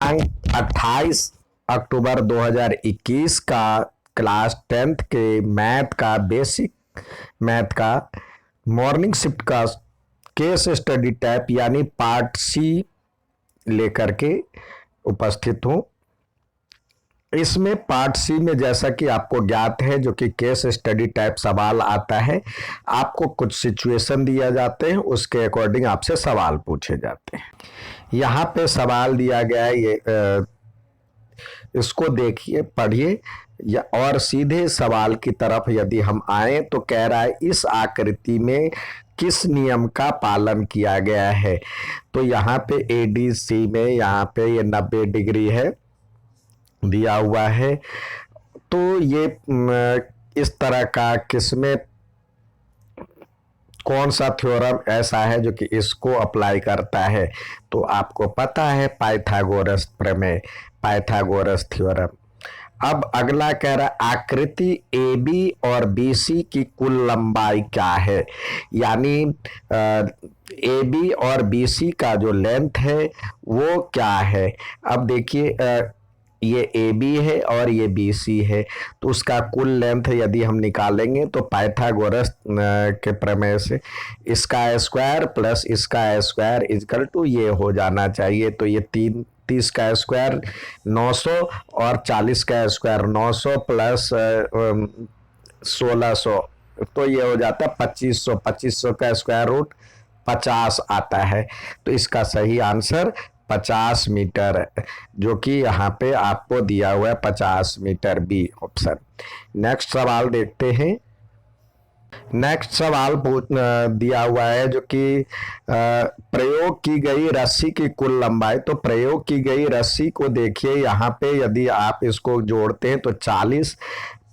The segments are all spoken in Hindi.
दिनांक 28 अक्टूबर 2021 का क्लास 10th के मैथ का बेसिक मैथ का मॉर्निंग शिफ्ट का केस स्टडी टाइप यानी पार्ट सी लेकर के उपस्थित हूँ। इसमें पार्ट सी में जैसा कि आपको ज्ञात है जो कि केस स्टडी टाइप सवाल आता है, आपको कुछ सिचुएशन दिया जाते हैं, उसके अकॉर्डिंग आपसे सवाल पूछे जाते हैं। यहाँ पे सवाल दिया गया है, ये इसको देखिए, पढ़िए और सीधे सवाल की तरफ यदि हम आए तो कह रहा है इस आकृति में किस नियम का पालन किया गया है। तो यहाँ पे एडीसी में यहाँ पे ये 90 डिग्री है दिया हुआ है। तो ये इस तरह का किसमें कौन सा थ्योरम ऐसा है जो कि इसको अप्लाई करता है, तो आपको पता है पाइथागोरस प्रमेय, पाइथागोरस थ्योरम। अब अगला कह रहा है आकृति ए बी और बी सी की कुल लंबाई क्या है, यानी ए बी और बी सी का जो लेंथ है वो क्या है। अब देखिए ये ए बी है और ये बी सी है, तो उसका कुल लेंथ यदि हम निकालेंगे तो पाइथागोरस के प्रमेय से इसका स्क्वायर प्लस इसका स्क्वायर इक्वल टू ये हो जाना चाहिए। तो ये 30 का स्क्वायर 900 और 40 का स्क्वायर 900 प्लस 1600, तो ये हो जाता है 2500। 2500 का स्क्वायर रूट 50 आता है, तो इसका सही आंसर 50 मीटर है, जो कि यहाँ पे आपको दिया हुआ है 50 मीटर, बी ऑप्शन। नेक्स्ट सवाल देखते हैं। नेक्स्ट सवाल दिया हुआ है जो कि प्रयोग की गई रस्सी की कुल लंबाई। तो प्रयोग की गई रस्सी को देखिए, यहाँ पे यदि आप इसको जोड़ते हैं तो 40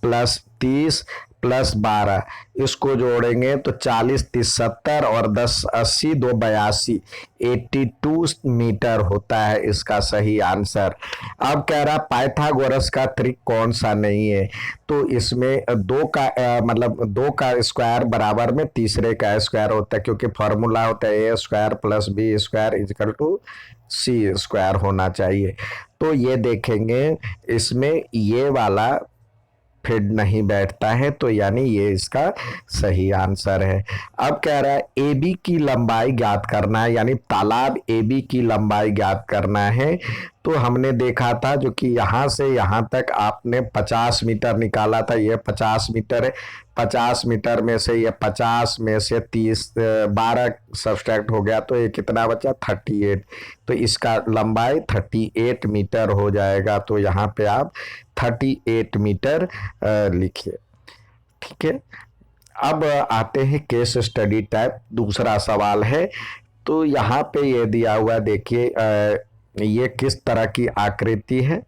प्लस 30 प्लस 12, इसको जोड़ेंगे तो 40 30 70 और 10 80 2 82, 82 मीटर होता है इसका सही आंसर। अब कह रहा पाइथागोरस का त्रिक कौन सा नहीं है, तो इसमें दो का मतलब 2 का स्क्वायर बराबर में तीसरे का स्क्वायर होता है, क्योंकि फॉर्मूला होता है A square plus B square equal to C square होना चाहिए। तो ये देखेंगे इसमें ये वाला फिट नहीं बैठता है, तो यानी ये इसका सही आंसर है। अब कह रहा है ए बी की लंबाई ज्ञात करना है, यानी तालाब ए बी की लंबाई ज्ञात करना है। तो हमने देखा था जो कि यहाँ से यहाँ तक आपने 50 मीटर निकाला था, ये 50 मीटर है। 50 मीटर में से ये 50 में से 12 सब्सट्रैक्ट हो गया, तो ये कितना बचा 38, तो इसका लंबाई 38 मीटर हो जाएगा। तो यहाँ पे आप 38 मीटर लिखिए, ठीक है। अब आते हैं केस स्टडी टाइप, दूसरा सवाल है। तो यहाँ पे ये दिया हुआ देखिए, ये किस तरह की आकृति है।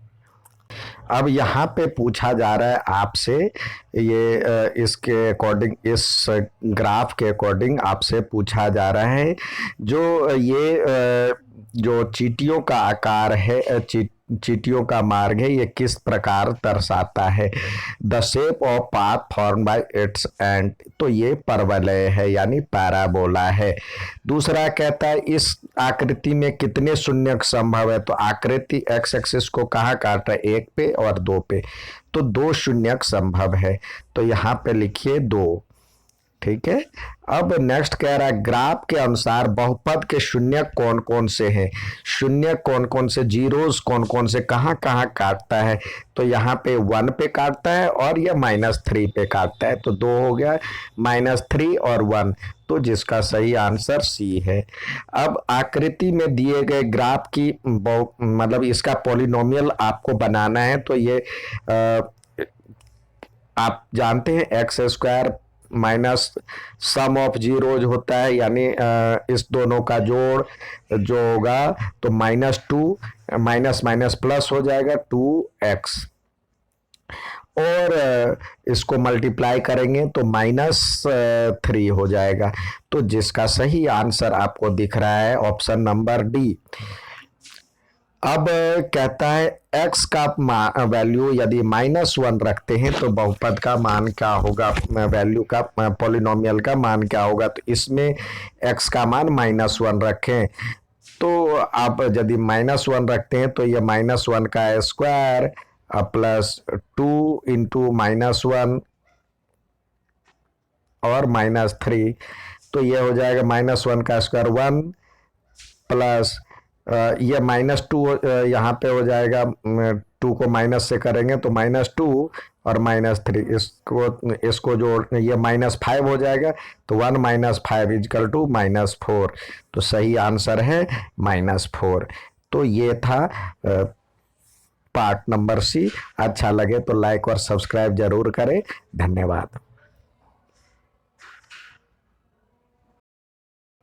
अब यहाँ पे पूछा जा रहा है आपसे, ये इसके अकॉर्डिंग, इस ग्राफ के अकॉर्डिंग आपसे पूछा जा रहा है जो ये जो चींटियों का आकार है, चींटियों का मार्ग है, ये किस प्रकार दर्शाता है। The shape of path form by it's and, तो ये परवलय है यानी पैराबोला है। दूसरा कहता है इस आकृति में कितने शून्यक संभव है। तो आकृति एक्स एक्सिस को कहाँ काट रहा है, 1 पे और 2 पे, तो 2 शून्यक संभव है, तो यहाँ पे लिखिए 2, ठीक है। अब नेक्स्ट कह रहा है ग्राफ के अनुसार बहुपद के शून्यक कौन कौन से हैं, शून्यक कौन कौन से, जीरोस कौन कौन से, कहाँ कहाँ काटता है। तो यहाँ पे 1 पे काटता है और यह -3 पे काटता है, तो 2 हो गया, -3 और 1, तो जिसका सही आंसर सी है। अब आकृति में दिए गए ग्राफ की मतलब इसका पॉलिनोमियल आपको बनाना है। तो ये आप जानते हैं x square minus sum of zeros होता है, यानी इस दोनों का जोड़ जो होगा तो -2 माइनस माइनस प्लस हो जाएगा 2x, और इसको मल्टीप्लाई करेंगे तो -3 हो जाएगा। तो जिसका सही आंसर आपको दिख रहा है ऑप्शन नंबर डी। अब कहता है x का वैल्यू यदि -1 रखते हैं तो बहुपद का मान क्या होगा, वैल्यू का पॉलिनोमियल का मान क्या होगा। तो इसमें x का मान -1 रखें तो आप यदि -1 रखते हैं तो ये -1 का स्क्वायर प्लस 2 इंटू -1 और -3, तो ये हो जाएगा -1 का स्क्वायर 1 प्लस ये -2 यहाँ पे हो जाएगा, 2 को माइनस से करेंगे तो -2 और -3, इसको जोड़ ये -5 हो जाएगा, तो 1 - 5 इजकल टू -4, तो सही आंसर है -4। तो ये था पार्ट नंबर सी। अच्छा लगे तो लाइक और सब्सक्राइब जरूर करें। धन्यवाद।